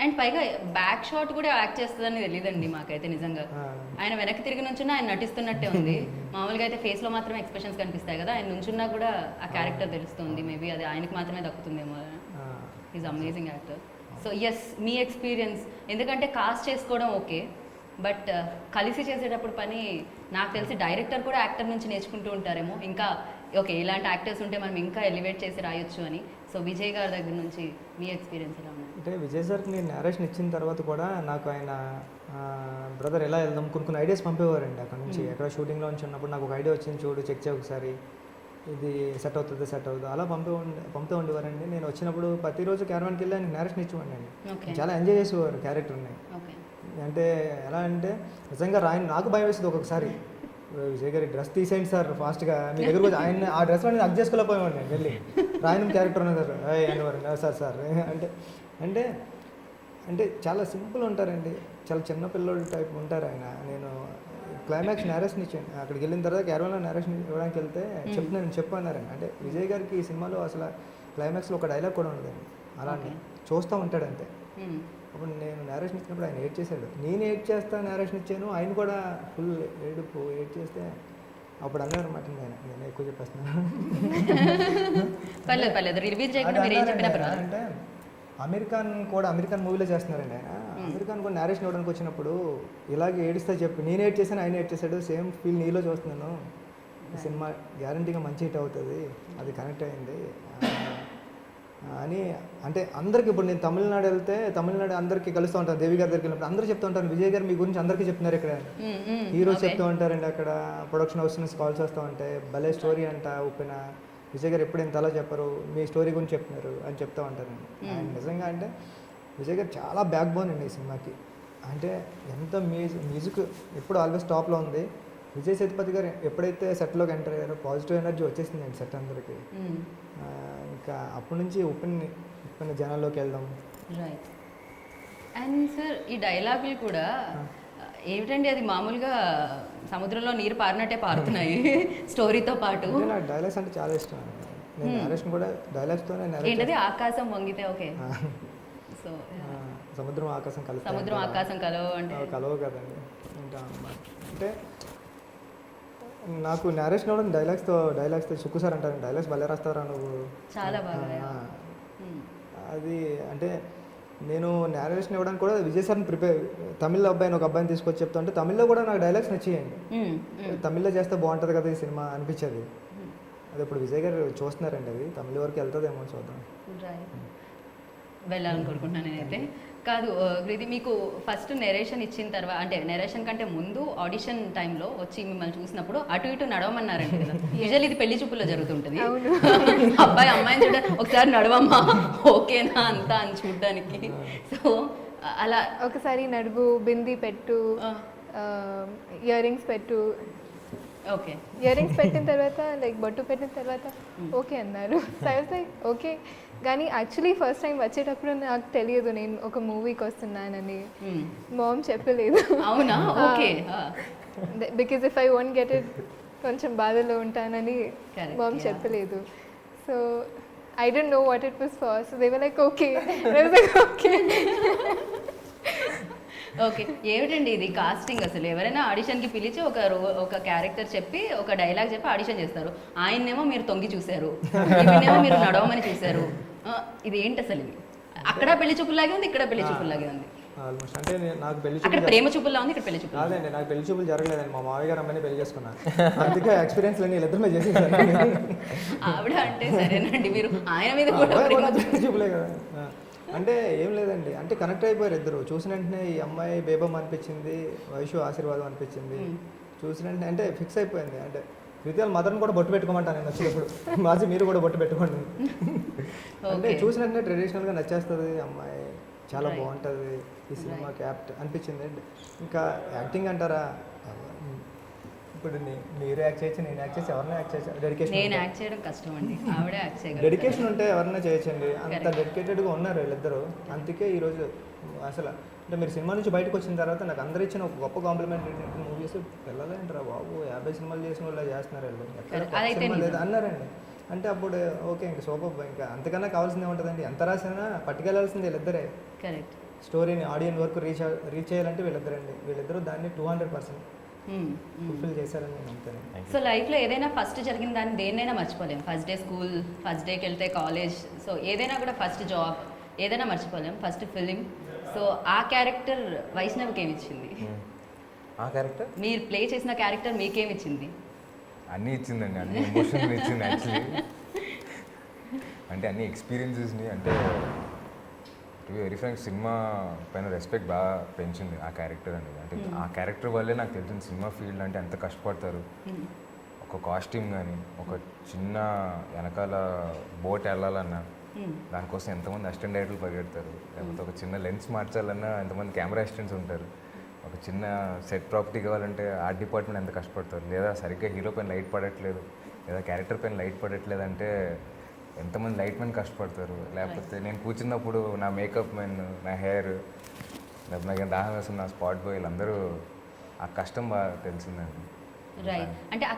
అండ్ పైగా బ్యాక్ షాట్ కూడా యాక్ట్ చేస్తుందని తెలియదండి మాకైతే నిజంగా. ఆయన వెనక్కి తిరిగి నుంచున్నా ఆయన నటిస్తున్నట్టే ఉంది. మామూలుగా అయితే ఫేస్లో మాత్రమే ఎక్స్ప్రెషన్స్ కనిపిస్తాయి కదా, ఆయన నుంచున్నా కూడా ఆ క్యారెక్టర్ తెలుస్తుంది. మేబీ అది ఆయనకి మాత్రమే దక్కుతుందేమో. Is amazing actor. So yes, మీ ఎక్స్పీరియన్స్, ఎందుకంటే కాస్ట్ చేసుకోవడం ఓకే, బట్ కలిసి చేసేటప్పుడు పని నాకు తెలిసి డైరెక్టర్ కూడా యాక్టర్ నుంచి నేర్చుకుంటూ ఉంటారేమో. ఇంకా ఓకే ఇలాంటి యాక్టర్స్ ఉంటే మనం ఇంకా ఎలివేట్ చేసి రాయొచ్చు అని. సో విజయ్ గారి దగ్గర నుంచి మీ ఎక్స్పీరియన్స్ ఎలా ఉంది? అంటే విజయ్ సార్కి నేను నేరేషన్ ఇచ్చిన తర్వాత కూడా నాకు ఆయన బ్రదర్ ఎలా వెళ్దాం కొన్ని ఐడియాస్ పంపేవారండి అక్కడ నుంచి. ఎక్కడ షూటింగ్లో నుంచి ఉన్నప్పుడు నాకు ఒక ఐడియా వచ్చింది, చూడు చెక్ చేయ ఒకసారి, ఇది సెట్ అవుతుంది అలా పంపుతూ ఉండేవారండి. నేను వచ్చినప్పుడు ప్రతిరోజు క్యారవాన్కి వెళ్ళి ఆయన నేరేషన్ ఇచ్చేవాడిని అండి. చాలా ఎంజాయ్ చేసేవారు క్యారెక్టర్ని. ఓకే. అంటే ఎలా అంటే నిజంగా నాకు భయం వేస్తుంది ఒక్కొక్కసారి, విజయ్ గారి డ్రెస్ తీసేయండి సార్ ఫాస్ట్గా, మీ దగ్గర వచ్చి ఆయన ఆ డ్రెస్లో నేను అడ్జస్ట్ చేసుకోలేకపోయాను నేను వెళ్ళి. రాయన్ క్యారెక్టర్ ఉన్నది సార్ అనేవారు, సార్ అంటే అంటే అంటే చాలా సింపుల్ ఉంటారండి, చాలా చిన్న పిల్లోడు టైప్ ఉంటారు ఆయన. నేను క్లైమాక్స్ నేరేషన్ ఇచ్చాను, అక్కడికి వెళ్ళిన తర్వాత క్యారవాన్లో నేరేషన్ ఇవ్వడానికి వెళ్తే చెప్పన్నారండి. అంటే విజయ్ గారికి ఈ సినిమాలో అసలు క్లైమాక్స్లో ఒక డైలాగ్ కూడా ఉండదండి, అలానే చూస్తూ ఉంటాడు అంతే. అప్పుడు నేను నేరేషన్ ఇచ్చినప్పుడు ఆయన ఏడ్ చేశాడు, నేను ఏడ్ చేస్తా నేరేషన్ ఇచ్చాను, ఆయన కూడా ఫుల్ ఏడ్ చేస్తే అప్పుడు అన్నారు అనమాట. నేను ఎక్కువ చెప్పేస్తున్నాను. పర్లేదు రివీల్ చేయకుండా మీరు ఏం చెప్పినా పర్వాలేదు. అంటే అమెరికన్ మూవీలో చేస్తున్నారండి ఆయన. అమెరికన్ కూడా నేరేషన్ ఇవ్వడానికి వచ్చినప్పుడు ఇలాగే ఏడిస్తా చెప్పి నేను ఏడ్ చేశాను, ఆయన ఏడ్ చేశాడు, సేమ్ ఫీల్ నీలో చూస్తున్నాను, ఈ సినిమా గ్యారంటీగా మంచి హిట్ అవుతుంది, అది కనెక్ట్ అయింది అని. అంటే అందరికి ఇప్పుడు నేను తమిళనాడు వెళ్తే తమిళనాడు అందరికీ కలుస్తూ ఉంటాను, దేవి గారి దగ్గరికి వెళ్ళినప్పుడు అందరూ చెప్తూ ఉంటాను, విజయ్ గారు మీ గురించి అందరికీ చెప్తున్నారు, ఇక్కడ హీరోస్ చెప్తూ ఉంటారండి, అక్కడ ప్రొడక్షన్ హౌస్ నుంచి కాల్స్ వస్తూ ఉంటాయి, భలే స్టోరీ అంట ఉప్పెన, విజయ్ గారు ఎప్పుడు ఇంత అలా చెప్పరు, మీ స్టోరీ గురించి చెప్తున్నారు అని చెప్తూ ఉంటారండి. ఆయన నిజంగా అంటే విజయ్ గారు చాలా బ్యాక్ బోన్ అండి ఈ సినిమాకి. అంటే ఎంత మ్యూజిక్ ఎప్పుడు ఆల్వేస్ టాప్లో ఉంది. విజయ్ సేతుపతి గారు ఎప్పుడైతే సెట్లోకి ఎంటర్ అయ్యారో పాజిటివ్ ఎనర్జీ వచ్చేసిందండి సెట్ అందరికీ. ఇంకా అప్పటి నుంచి ఉప్పెన జనాల్లోకి వెళ్దాం. రైట్. అండ్ సార్ ఈ డైలాగులు కూడా ఏమిటండి, అది మామూలుగా సముద్రంలో నీరు పారినట్టే పారుతున్నాయి స్టోరీతో పాటు. నాకు డైలాగ్స్ అంటే చాలా ఇష్టం అండి. నేను నేరేషన్ కూడా డైలాగ్స్తోనే ఏంటది, ఆకాశం వంగితే ఓకే, సో సముద్రం ఆకాశం కలుస్తాయి, సముద్రం ఆకాశం కలవు అంటే కలవు కదండి ఉంటాం అన్నమాట. అంటే నాకు నేరేషన్ ఇవ్వడం డైలాగ్స్తో సుక్కు సార్ అంటారు, డైలాగ్స్ భలే రాస్తారా నువ్వు, చాలా బాగా. అది అంటే నేను నేరేషన్ ఇవ్వడానికి కూడా విజయ్ సార్ని తమిళ అబ్బాయిని ఒక అబ్బాయిని తీసుకొచ్చి చెప్తా అంటే తమిళ్లో కూడా నాకు డైలాగ్స్ నచ్చేయండి, తమిళ్లో చేస్తే బాగుంటుంది కదా ఈ సినిమా అనిపించేది. అది ఇప్పుడు విజయ్ గారు చూస్తున్నారండి, అది తమిళ వరకు వెళ్తుందేమో చూద్దాం. వెళ్ళాలని కోరుకుంటున్నాను నేనైతే. కాదు ఇది మీకు ఫస్ట్ నెరేషన్ ఇచ్చిన తర్వాత, అంటే నెరేషన్ కంటే ముందు ఆడిషన్ టైంలో వచ్చి మిమ్మల్ని చూసినప్పుడు అటు ఇటు నడవమన్నారండి కదా. యూజువల్లీ ఇది పెళ్లి చూపుల్లో జరుగుతుంటుంది, అబ్బాయి అమ్మాయిని చూడ ఒకసారి నడవమ్మా ఓకేనా అంతా అని చూడడానికి. సో అలా ఒకసారి నడువు, బింది పెట్టు, ఇయర్ రింగ్స్ పెట్టు, ఓకే ఇయర్ రింగ్స్ పెట్టిన తర్వాత లైక్ బొట్టు పెట్టిన తర్వాత ఓకే అన్నారు. ఓకే, కానీ యాక్చువల్లీ ఫస్ట్ టైం వచ్చేటప్పుడు నాకు తెలియదు నేను ఒక మూవీకి వస్తున్నానని, మామ్ చెప్పలేదు. అవునా? Okay. Because if I won't get it కొంచెం బాధలో ఉంటానని మామ్ చెప్పలేదు. So I don't know what it was for, so they were like okay, okay. Okay, ఏమిటండి ఇది కాస్టింగ్? అసలు ఎవరైనా ఆడిషన్కి పిలిచి ఒక క్యారెక్టర్ చెప్పి ఒక డైలాగ్ చెప్పి ఆడిషన్ చేస్తారు. ఆయన్నేమో మీరు తొంగి చూశారు, ఈమెనేమో మీరు నడవమని చూశారు. ఇది ఏంటి అసలు? ఇది అక్కడ పెళ్లి చూపులాగే ఉంది, ఇక్కడ పెళ్లి చూపులాగే ఉంది. ఆల్మోస్ట్ అంటే నాకు పెళ్లి అక్కడ చూపులు ప్రేమ చూపులా ఉంది, ఇక్కడ పెళ్లి చూపులా ఉంది. కాదండి, నాకు పెళ్లి చూపులు జరగలేదండి. మా మామయ్య గారు అమ్మని పెళ్లి చేసుకున్నాను. అందుకే ఎక్స్పీరియన్స్ లేని వీళ్ళిద్దరు మీద చేసేసాను. ఆవిడ అంటే సరేనండి, మీరు ఆయన మీద కూడా ప్రేమ పెళ్లి చూపులే కదా. అంటే ఏం లేదండి, అంటే కనెక్ట్ అయిపోయారు ఇద్దరు. చూసిన వెంటనే ఈ అమ్మాయి బేబమ్ అనిపించింది, వైషు ఆశీర్వాదం అనిపించింది. చూసిన వెంటనే అంటే ఫిక్స్ అయిపోయింది. అంటే విద్యాల మదర్ని కూడా బొట్టు పెట్టుకోమంటాను నేను వచ్చినప్పుడు. మాసి మీరు కూడా బొట్టు పెట్టుకోండి. అంటే చూసిన వెంటనే ట్రెడిషనల్గా నచ్చేస్తుంది అమ్మాయి, చాలా బాగుంటుంది ఈ సినిమాకి యాప్ట్ అనిపించింది. ఇంకా యాక్టింగ్ అంటారా, ఇప్పుడు మీరు యాక్ట్ చేయొచ్చు, నేను యాక్ట్ చేసి ఎవరైనా యాక్ట్ చేయొచ్చు. డెడికేషన్, నేను యాక్ట్ చేయడం కష్టం అండి, ఆవిడే యాక్ట్ చేయగలరు. డెడికేషన్ ఉంటే ఎవరైనా చేయొచ్చండి. అంత డెడికేటెడ్గా ఉన్నారు వీళ్ళిద్దరూ. అందుకే ఈరోజు అసలు అంటే మీరు సినిమా నుంచి బయటకు వచ్చిన తర్వాత నాకు అందరూ ఇచ్చిన ఒక గొప్ప కాంప్లిమెంట్ ఏంటంటే, మూవీస్ పిల్లలేంటారా బాబు, 50 సినిమాలు చేసిన వాళ్ళు చేస్తున్నారు వీళ్ళు, ఎక్కడ అదైతే సినిమా లేదు అన్నారండి. అంటే అప్పుడు ఓకే, ఇంకా సూపర్, ఇంకా అంతకన్నా కావాల్సిందే ఉంటుందండి. ఎంత రాసినా పట్టుకెళ్లాల్సింది వీళ్ళిద్దరే. కరెక్ట్. స్టోరీని ఆడియన్స్ వరకు రీచ్ చేయాలంటే వీళ్ళిద్దరండి. వీళ్ళిద్దరూ దాన్ని 200% ఫుల్ఫిల్ చేశారని నేను అంతేనే. సో లైఫ్లో ఏదైనా ఫస్ట్ జరిగిన దాన్ని దేన్నైనా మర్చిపోలేం. ఫస్ట్ డే స్కూల్, ఫస్ట్ డేకి వెళ్తే కాలేజ్, సో ఏదైనా కూడా ఫస్ట్ జాబ్ ఏదైనా మర్చిపోలేం. First film. సో ఆ క్యారెక్టర్ వైష్ణవ్కి ఏమి ఇచ్చింది? ఆ క్యారెక్టర్ మీరు ప్లే చేసిన క్యారెక్టర్ మీకేమి ఇచ్చింది? అన్నీ ఇచ్చిందండి, అన్ని ఎమోషన్స్ ఇచ్చింది యాక్చువల్లీ. అంటే అన్ని ఎక్స్పీరియన్సెస్ని, అంటే to be very frank cinema పైన రెస్పెక్ట్ బాగా పెంచింది ఆ క్యారెక్టర్ అనేది. అంటే ఆ క్యారెక్టర్ వల్లే నాకు తెలిసింది సినిమా ఫీల్డ్ అంటే ఎంత కష్టపడతారు. ఒక కాస్ట్యూమ్ కానీ, ఒక చిన్న వెనకాల బోట్ వెళ్ళాలన్నా దానికోసం ఎంతమంది అసిస్టెంట్ డైరెక్టర్లు పరిగెడతారు, లేకపోతే ఒక చిన్న లెన్స్ మార్చాలన్నా ఎంతమంది కెమెరా అసిస్టెంట్స్ ఉంటారు, ఒక చిన్న సెట్ ప్రాపర్టీ కావాలంటే ఆర్ట్ డిపార్ట్మెంట్ ఎంత కష్టపడతారు, లేదా సరిగ్గా హీరో పైన లైట్ పడట్లేదు, లేదా క్యారెక్టర్ పైన లైట్ పడట్లేదు అంటే ఎంతమంది లైట్ మెన్ కష్టపడతారు. లేకపోతే నేను కూర్చున్నప్పుడు నా మేకప్ మెన్, నా హెయిర్, లేకపోతే నాకు దాహం వేస్తున్న నా స్పాట్ బాయ్, వీళ్ళందరూ ఆ కష్టం బాగా తెలిసిందండి. రైట్. అంటే ఆ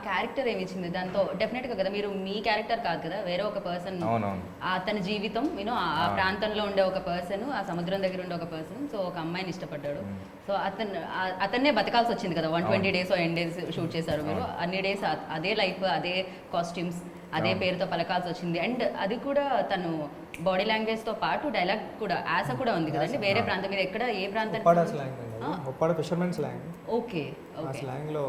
క్యారెక్టర్ ఏమి ఇచ్చింది దాంతో? డెఫినెట్గా కదా, మీరు మీ క్యారెక్టర్ కాదు కదా, వేరే ఒక పర్సన్, అవునవును, అతని జీవితం యూనో ఆ ప్రాంతంలో ఉండే ఒక పర్సన్, ఆ సముద్రం దగ్గర ఉండే ఒక పర్సన్, సో ఒక అమ్మాయిని ఇష్టపడ్డాడు. సో అతన్నే బతకాల్సి వచ్చింది కదా. 120 డేస్ ఎన్ డేస్ షూట్ చేశారు మీరు. అన్ని డేస్ అదే లైఫ్, అదే కాస్ట్యూమ్స్, అదే పేరుతో పలకాల్సి వచ్చింది. అండ్ అది కూడా తను బాడీ లాంగ్వేజ్తో పాటు డైలాగ్ కూడా, యాస కూడా ఉంది కదండి. వేరే ప్రాంతం మీద ఎక్కడ, ఏ ప్రాంతం? ఉప్పాడ స్లాంగ్ అండి, ఉప్పాడ ఫిషర్మెన్ స్లాంగ్. ఓకే, ఆ స్లాంగ్లో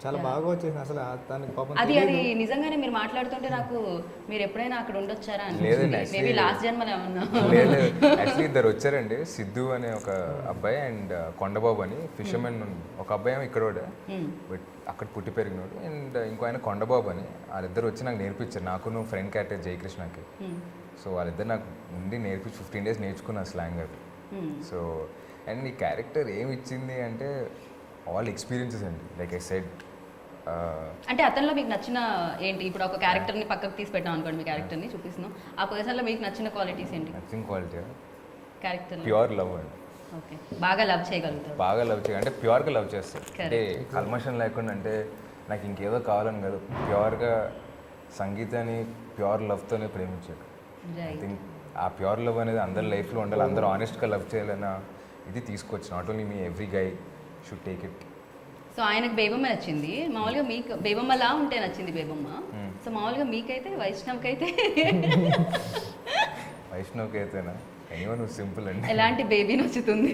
చాలా బాగా వచ్చేసింది అసలు. తనకి పాపం అది నిజంగానే మీరు మాట్లాడుతుంటే నాకు మీరు ఎప్పుడైనా అక్కడ ఉండొచ్చారా లేదండి, అని, మేబీ లాస్ట్ జన్మలో ఏమన్నా. లేదు యాక్చువల్లీ ఇద్దరు వచ్చారండి, సిద్ధు అనే ఒక అబ్బాయి అండ్ కొండబాబు అని ఫిషర్మెన్. ఒక అబ్బాయి ఏమో ఇక్కడ బట్ అక్కడ పుట్టి పెరిగినోడు, అండ్ ఇంకో ఆయన కొండబాబు అని. వాళ్ళిద్దరు వచ్చి నాకు నేర్పించారు, నాకు ఫ్రెండ్ క్యారెక్టర్ జయకృష్ణకి. సో వాళ్ళిద్దరు నాకు ఉండి నేర్పించి 15 డేస్ నేర్చుకున్న స్లాంగ్ అది. సో అండ్ ఈ క్యారెక్టర్ ఏమి ఇచ్చింది అంటే ఆల్ ఎక్స్పీరియన్సెస్ అండి. లైక్ ఐ సెడ్, అంటే అతనిలో మీకు నచ్చిన ఏంటి? ఇప్పుడు ఒక క్యారెక్టర్ని పక్కకు తీసి పెట్టాం అనుకోండి, మీ క్యారెక్టర్ని చూపిస్తున్నాం, ఆ పర్సన్లో మీకు నచ్చిన క్వాలిటీస్ ఏంటి? నచ్చిన క్వాలిటీ క్యారెక్టర్ ప్యూర్ లవ్ అండి. ఓకే, బాగా లవ్ చేయగలుగుతారు. బాగా లవ్ చేయాలి అంటే ప్యూర్గా లవ్ చేస్తారు. అంటే కల్మషం లేకుండా, అంటే నాకు ఇంకేదో కావాలని కాదు, ప్యూర్గా సంగీతాన్ని ప్యూర్ లవ్తోనే ప్రేమించాడు. ఐ థింక్ ఆ ప్యూర్ లవ్ అనేది అందరి లైఫ్లో ఉండాలి, అందరూ ఆనెస్ట్గా లవ్ చేయాలన్న ఇది తీసుకొచ్చి, not only me every guy should take it. So ఆయనకు బేబమ్మ నచ్చింది, మామూలుగా మీకు బేబమ్మలా ఉంటే నచ్చింది బేబమ్మ. సో మామూలుగా మీకైతే, వైష్ణవ్కి అయితే వైష్ణవ్కి అయితేనా ఎనీవన్ సింపుల్ అండి. ఎలాంటి బేబీ నచ్చుతుంది?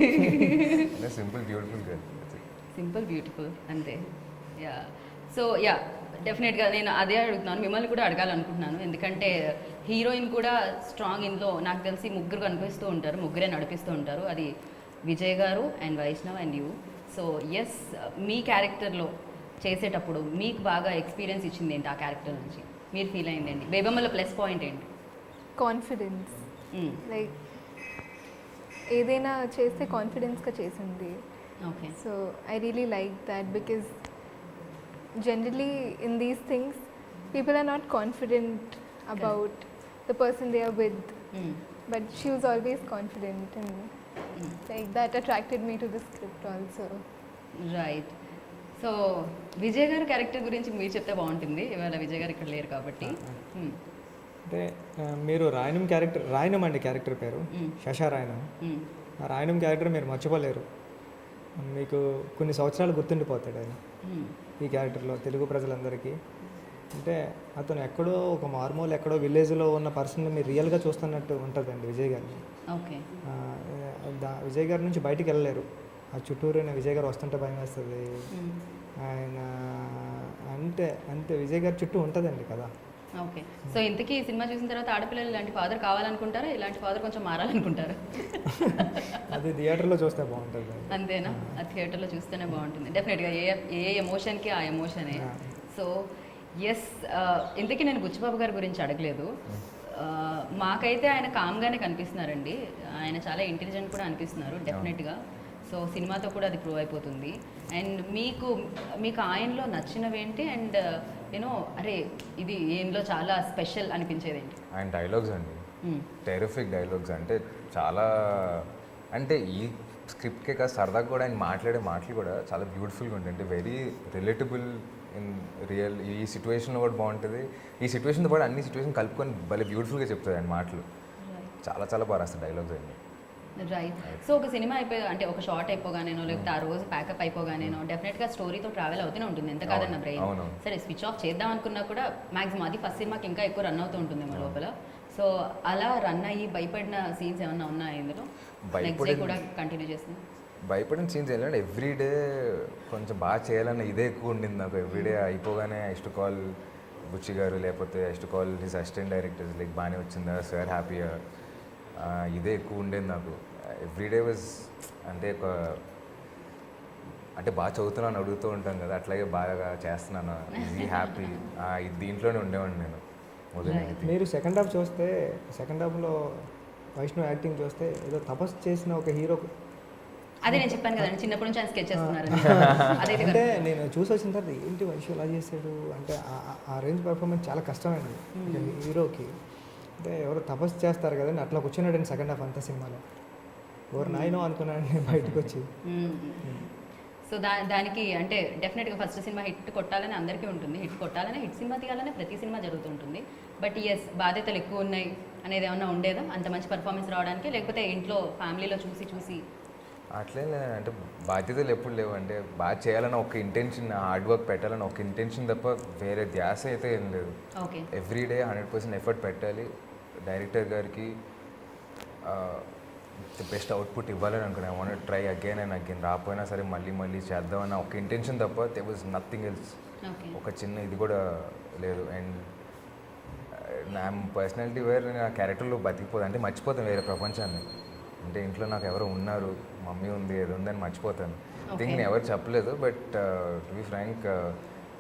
Simple beautiful girl. Simple beautiful అంతే. యా. సో యా, డెఫినెట్గా నేను అదే అడుగుతున్నాను, మిమ్మల్ని కూడా అడగాలనుకుంటున్నాను. ఎందుకంటే హీరోయిన్ కూడా స్ట్రాంగ్ ఇంట్లో నాకు తెలిసి ముగ్గురు కనిపిస్తూ ఉంటారు, ముగ్గురే నడిపిస్తూ ఉంటారు. అది విజయ్ గారు and Vaishnav and you. So yes, మీ క్యారెక్టర్లో చేసేటప్పుడు మీకు బాగా ఎక్స్పీరియన్స్ ఇచ్చింది ఏంటి? ఆ క్యారెక్టర్ నుంచి మీరు ఫీల్ అయింది ఏంటి? బేబమ్మలో ప్లస్ పాయింట్ ఏంటి? కాన్ఫిడెన్స్. లైక్ ఏదైనా చేస్తే కాన్ఫిడెన్స్గా చేసింది. Okay. So I really like that because generally in these things people are not confident about the person they are with, but she was always confident, and like that attracted me to the script also. Right. So Vijay గారు character గురించి మీరు చెప్తే బాగుంటుంది, ఇవాళ విజయ్ గారు ఇక్కడ లేరు కాబట్టి. అంటే మీరు రాయనం క్యారెక్టర్, రాయనం అండి క్యారెక్టర్ పేరు, శశా రాయనం. ఆ రాయడం క్యారెక్టర్ మీరు మర్చిపోలేరు. మీకు కొన్ని సంవత్సరాలు గుర్తుండిపోతాడు ఆయన ఈ క్యారెక్టర్లో తెలుగు ప్రజలందరికీ. అంటే అతను ఎక్కడో ఒక మార్మూల ఎక్కడో విలేజ్లో ఉన్న పర్సన్ని మీరు రియల్గా చూస్తున్నట్టు ఉంటుందండి విజయ్ గారిని. ఓకే. విజయ్ గారి నుంచి బయటికి వెళ్ళలేరు. ఆ చుట్టూరు విజయ్ గారు వస్తుంటే భయం వేస్తుంది. ఆయన అంటే అంతే విజయ్ గారి చుట్టూ ఉంటుందండి కదా. ఓకే. సో ఇంతకీ ఈ సినిమా చూసిన తర్వాత ఆడపిల్లలు ఇలాంటి ఫాదర్ కావాలనుకుంటారా, ఇలాంటి ఫాదర్ కొంచెం మారాలనుకుంటారా? అది థియేటర్లో చూస్తే బాగుంటుంది. అంతేనా? అది థియేటర్లో చూస్తేనే బాగుంటుంది డెఫినెట్గా. ఏ ఎమోషన్కి ఆ ఎమోషనే. సో ఎస్, ఇంతకీ నేను బుచ్చిబాబు గారి గురించి అడగలేదు. మాకైతే ఆయన కామ్గానే కనిపిస్తున్నారండి. ఆయన చాలా ఇంటెలిజెంట్ కూడా అనిపిస్తున్నారు డెఫినెట్గా. సో సినిమాతో కూడా అది ప్రూవ్ అయిపోతుంది. అండ్ మీకు ఆయనలో నచ్చినవి ఏంటి? అండ్ యూనో అరే ఇది ఏంలో చాలా స్పెషల్ అనిపించేది ఏంటి? ఆయన డైలాగ్స్ అండి, టెరిఫిక్ డైలాగ్స్. అంటే చాలా, అంటే ఈ స్క్రిప్ట్కే కాదు సరదాగా కూడా ఆయన మాట్లాడే మాటలు కూడా చాలా బ్యూటిఫుల్గా ఉంటాయి. అంటే వెరీ రిలేటబుల్ ఇన్ రియల్. ఈ సిచ్యువేషన్లో కూడా బాగుంటుంది. ఈ సిచ్యువేషన్తో పాటు అన్ని సిచ్యువేషన్ కలుపుకొని భలే బ్యూటిఫుల్గా చెప్తుంది ఆయన మాటలు. చాలా చాలా బాగా రాస్తారు డైలాగ్స్ అన్ని. రైట్. సో ఒక సినిమా అంటే ఒక షార్ట్ అయిపోగానేనో లేకపోతే ఆ రోజు ప్యాకప్ అయిపోగానేనో డెఫినెట్గా స్టోరీతో ట్రావెల్ అవుతూనే ఉంటుంది ఎంత కాదన్న బ్రెయిన్. సరే స్విచ్ ఆఫ్ చేద్దాం అనుకున్నా కూడా మ్యాక్సిమం అది ఫస్ట్ సినిమాకి ఇంకా ఎక్కువ రన్ అవుతూ ఉంటుంది మా లోపల. సో అలా రన్ అయ్యి భయపడిన సీన్స్ ఏమన్నా ఉన్నాయా ఇందులో? నెక్స్ట్ డే కూడా కంటిన్యూ చేస్తుంది. భయపడిన సీన్స్ ఏంటంటే ఎవ్రీడే కొంచెం బాగా చేయాలన్న ఇదే ఎక్కువ ఉండింది నాకు. ఎవ్రీడే అయిపోగానే ఐ టు కాల్ బుచ్చి గారు, లేకపోతే I to call his assistant directors, like బాగానే వచ్చిందా సార్, హ్యాపీగా, ఇదే ఎక్కువ ఉండేది నాకు. ఎవ్రీడే వాజ్ అంటే అంటే బాగా చదువుతున్నాను అడుగుతూ ఉంటాం కదా, అట్లాగే బాగా చేస్తున్నాను, ఈజీ హ్యాపీ, దీంట్లోనే ఉండేవాడిని నేను. మీరు సెకండ్ హాఫ్ చూస్తే, సెకండ్ హాఫ్లో వైష్ణవ్ యాక్టింగ్ చూస్తే ఏదో తపస్సు చేసిన ఒక హీరో. అదే నేను చెప్పాను కదండి, చిన్నప్పటి నుంచి ఆయన స్కెచ్ చేస్తున్నారు. అంటే నేను చూసి వచ్చిన తర్వాత ఏంటి వైష్ణవ్ ఎలా చేశాడు అంటే ఆ రేంజ్ పర్ఫార్మెన్స్ చాలా కష్టమైంది హీరోకి. అంటే ఎవరు తపస్సు చేస్తారు కదండి, అట్లా కూర్చున్నాడండి సెకండ్ హాఫ్ అంతా సినిమాలో. ఎవరు నాయనో అనుకున్నాడు బయటకు వచ్చి. సో దానికి అంటే డెఫినెట్గా ఫస్ట్ సినిమా హిట్ కొట్టాలని అందరికీ ఉంటుంది, హిట్ కొట్టాలని, హిట్ సినిమా తీయాలని ప్రతి సినిమా జరుగుతుంటుంది. బట్ ఎస్ బాధ్యతలు ఎక్కువ ఉన్నాయి అనేది ఏమన్నా ఉండేదా అంత మంచి పర్ఫార్మెన్స్ రావడానికి? లేకపోతే ఇంట్లో ఫ్యామిలీలో చూసి అట్లే లేదంటే బాధ్యతలు ఎప్పుడు లేవు. అంటే బాగా చేయాలని ఒక ఇంటెన్షన్, హార్డ్ వర్క్ పెట్టాలని ఒక ఇంటెన్షన్ తప్ప వేరే ధ్యాస అయితే ఏం లేదు. ఓకే. ఎవ్రీడే 100% ఎఫర్ట్ పెట్టాలి, డైరెక్టర్ గారికి బెస్ట్ అవుట్పుట్ ఇవ్వాలని అనుకున్నాను. I want try again and again, రాకపోయినా సరే మళ్ళీ చేద్దామన్న ఒక ఇంటెన్షన్ తప్ప దేర్ వాజ్ నథింగ్ ఎల్స్. ఒక చిన్న ఇది కూడా లేదు. అండ్ నా పర్సనాలిటీ వేరు, నేను ఆ క్యారెక్టర్లో బతికిపోతాను, అంటే మర్చిపోతాను వేరే ప్రపంచాన్ని. అంటే ఇంట్లో నాకు ఎవరో ఉన్నారు, మమ్మీ ఉంది, ఏది ఉందని మర్చిపోతాను. థింక్ నేను ఎవరు చెప్పలేదు, బట్ టు బి ఫ్రాంక్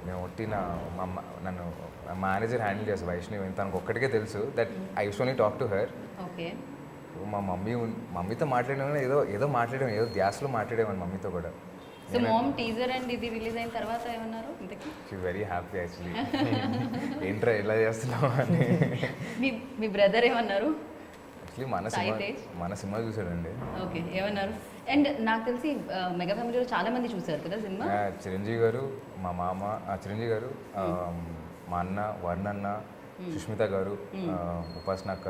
నేను నన్ను మేనేజర్ హ్యాండిల్ చేస్తాను వైష్ణవి, తనకు ఒక్కటికే తెలుసు that I use only talk to her. Okay. మా మమ్మీతో మాట్లాడేమని ఏదో మాట్లాడేమని, ఏదో ధ్యాసలో మాట్లాడేమని మమ్మీతో కూడా. సో మామ్ టీజర్ అండ్ ఇది రిలీజ్ అయిన తర్వాత ఏమన్నారు? ఇంతకీ షీ వెరీ హ్యాపీ యాక్చువల్లీ. ఏంట్రా ఇలా చేస్తున్నావు అని. మీ బ్రదర్ ఏమన్నారు? యాక్చువల్లీ మన సినిమా చూసాడండి. ఓకే, ఏమన్నారు? అండ్ నాకు తెలిసి మెగా ఫ్యామిలీలో చాలా మంది చూసారు కదా సినిమా. చిరంజీవి గారు, మా మామ, చిరంజీవి గారు, మా అన్న వరుణ్ అన్న, సుష్మిత గారు, ఉపాసనక్క,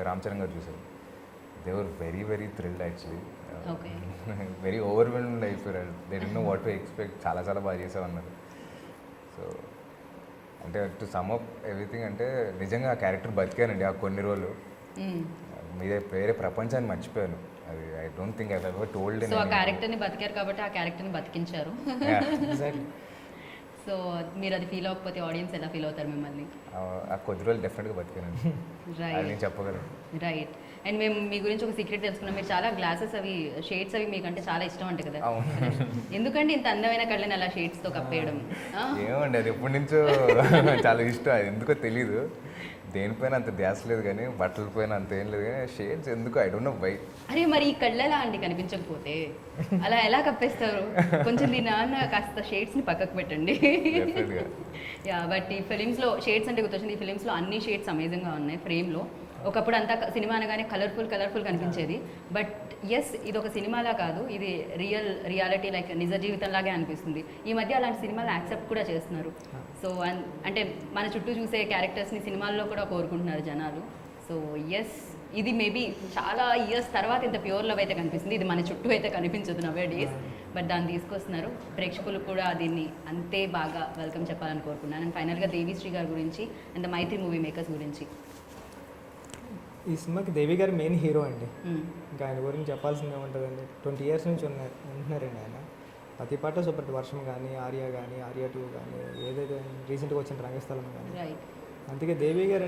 రామ్ చరణ్ గారు చూసారు. They were very very thrilled actually. Very overwhelmed అయిపోయారు. They don't know what to expect. చాలా బాగా చేసావు అన్నారు. సో అంటే టు సమ్ అప్ ఎవ్రీథింగ్, అంటే నిజంగా ఆ క్యారెక్టర్ బతికానండి ఆ కొన్ని రోజులు. మీదే వేరే ప్రపంచాన్ని మర్చిపోయాను. అది I don't think I ever told. So ఆ క్యారెక్టర్ని బతికారు కాబట్టి ఆ క్యారెక్టర్ని బతికించారు. సో మీరు అది ఫీల్ అవ్వకపోతే ఆడియన్స్ ఎలా ఫీల్ అవుతారు మిమ్మల్ని? ఆ కొద్ది రోజులు డెఫినెట్గా బతికానండి. రైట్, నేను చెప్పగలను. రైట్. అండ్ మేము మీ గురించి ఒక సీక్రెట్ తెలుసుకున్నాం, మీరు చాలా గ్లాసెస్ అవి షేడ్స్ అవి మీకంటే చాలా ఇష్టం అంట కదా. ఎందుకండి ఇంత అందమైన కళ్ళని అలా షేడ్స్తో కప్పేయడం? ఏమండి అది ఎప్పటి నుంచో చాలా ఇష్టం. అది ఎందుకో తెలీదు, దేనిపైన అంత ధ్యాస లేదు, కానీ బట్టల పైన అంత ఏం లేదు, కానీ షేడ్స్ ఎందుకు ఐ డోంట్ నో వై. అరే మరి ఈ కళ్ళు ఎలా అండి కనిపించకపోతే అలా ఎలా కప్పేస్తారు? కొంచెం దీని కాస్త షేడ్స్ని పక్కకు పెట్టండి. యా, బట్ ఈ ఫిలిమ్స్లో షేడ్స్ అంటే గుర్తొచ్చింది. ఈ ఫిలిమ్స్లో అన్ని షేడ్స్ అమేజింగ్గా ఉన్నాయి ఫ్రేమ్లో. ఒకప్పుడు అంతా సినిమా అనగానే కలర్ఫుల్ కనిపించేది. బట్ ఎస్, ఇది ఒక సినిమాలా కాదు, ఇది రియాలిటీ, లైక్ నిజ జీవితంలాగే అనిపిస్తుంది. ఈ మధ్య అలాంటి సినిమాలు యాక్సెప్ట్ కూడా చేస్తున్నారు. సో అంటే మన చుట్టూ చూసే క్యారెక్టర్స్ని సినిమాల్లో కూడా కోరుకుంటున్నారు జనాలు. సో ఎస్, ఇది మేబీ చాలా ఇయర్స్ తర్వాత ఇంత ప్యూర్ లవ్ అయితే కనిపిస్తుంది. ఇది మన చుట్టూ అయితే కనిపించదు నవే డేస్, బట్ దాన్ని తీసుకొస్తున్నారు. ప్రేక్షకులు కూడా దీన్ని అంతే బాగా వెల్కమ్ చెప్పాలని కోరుకున్నాను. అండ్ ఫైనల్గా దేవిశ్రీ గారి గురించి and the Mythri movie makers గురించి. ఈ సినిమాకి దేవి గారు మెయిన్ హీరో అండి. ఇంకా ఆయన గురించి చెప్పాల్సిందే ఉంటుందండి. 20 ఇయర్స్ నుంచి ఉంటున్నారండి ఆయన. ప్రతి పాట సూపర్. వర్షం కానీ, ఆర్య కానీ, ఆర్య 2 కానీ, ఏదైతే రీసెంట్గా వచ్చిన రంగస్థలం కానీ. రైట్. అందుకే దేవి గారు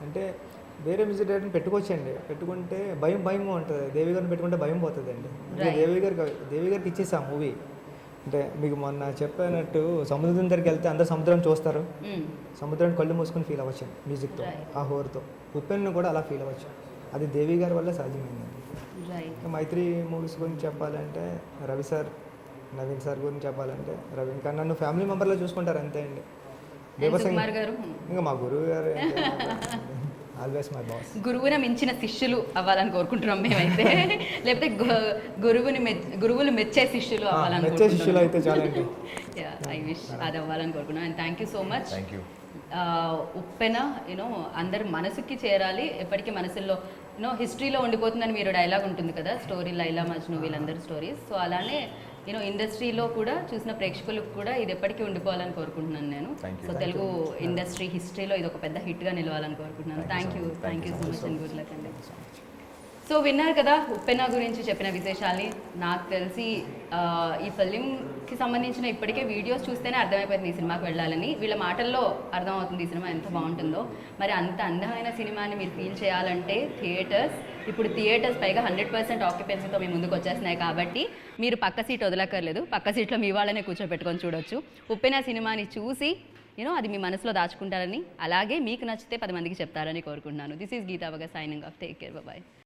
అంటే వేరే మ్యూజిక్ డైరెక్టర్ని పెట్టుకోవచ్చండి. పెట్టుకుంటే భయంగా ఉంటుంది. దేవి గారిని పెట్టుకుంటే భయం పోతుందండి. అంటే దేవి గారికి ఇచ్చేసి ఆ మూవీ అంటే మీకు మొన్న చెప్పినట్టు సముద్రం దగ్గరికి వెళ్తే అందరు సముద్రం చూస్తారు, సముద్రాన్ని కళ్ళు మూసుకొని ఫీల్ అవ్వచ్చు మ్యూజిక్తో, ఆ హోర్తో. ఉప్పెన్ను కూడా అలా ఫీల్ అవ్వచ్చు. అది దేవి గారి వల్ల సాధ్యమైందండి. రైట్. మైత్రి మూవీస్ గురించి చెప్పాలంటే రవి సార్, నవీన్ సార్ గురించి చెప్పాలంటే రవి ఇంకా నన్ను ఫ్యామిలీ మెంబర్లో చూసుకుంటారు అంతే అండి. సుకుమార్ గారు ఇంకా మా గురువు గారు ఆల్వేస్ మై బాస్. గురువుని మించిన శిష్యులు అవ్వాలని కోరుకుంటున్నాం మేమైతే, లేకపోతే గురువులు మెచ్చే శిష్యులు అవ్వాలని మెచ్చే శిష్యులు అయితే చాలండి. ఐ విష్ అది అవ్వాలని కోరుకున్నాను. And thank you so much. Thank you. Uppena you know అందరి మనసుకి చేరాలి, ఎప్పటికీ మనసుల్లో హిస్టరీలో ఉండిపోతుందని మీరు డైలాగ్ ఉంటుంది కదా, స్టోరీ లైలా మజ్ను వీళ్ళందరి స్టోరీస్. సో అలానే ఇండస్ట్రీలో కూడా చూసిన ప్రేక్షకులకు కూడా ఇది ఎప్పటికీ ఉండిపోవాలని కోరుకుంటున్నాను నేను. సో తెలుగు ఇండస్ట్రీ హిస్టరీలో ఇది ఒక పెద్ద హిట్గా నిలవాలని కోరుకుంటున్నాను. Thank you so much and good luck అండి. సో విన్నారు కదా ఉప్పెన గురించి చెప్పిన విశేషాల్ని. నాకు తెలిసి ఈ ఫిలింకి సంబంధించిన ఇప్పటికే వీడియోస్ చూస్తేనే అర్థమైపోయింది ఈ సినిమాకి వెళ్ళాలని. వీళ్ళ మాటల్లో అర్థమవుతుంది ఈ సినిమా ఎంత బాగుంటుందో. మరి అంత అందమైన సినిమాని మీరు ఫీల్ చేయాలంటే ఇప్పుడు థియేటర్స్ పైగా 100% ఆక్యుపెన్సీతో మీ ముందుకు వచ్చేస్తున్నాయి. కాబట్టి మీరు పక్క సీట్ వదలక్కర్లేదు, పక్క సీట్లో మీ వాళ్ళనే కూర్చోబెట్టుకొని చూడొచ్చు. ఉప్పెన సినిమాని చూసి అది మీ మనసులో దాచుకుంటారని, అలాగే మీకు నచ్చితే 10 మందికి చెప్తారని కోరుకుంటున్నాను. This is Geetha Vaga signing off. Take care, bye.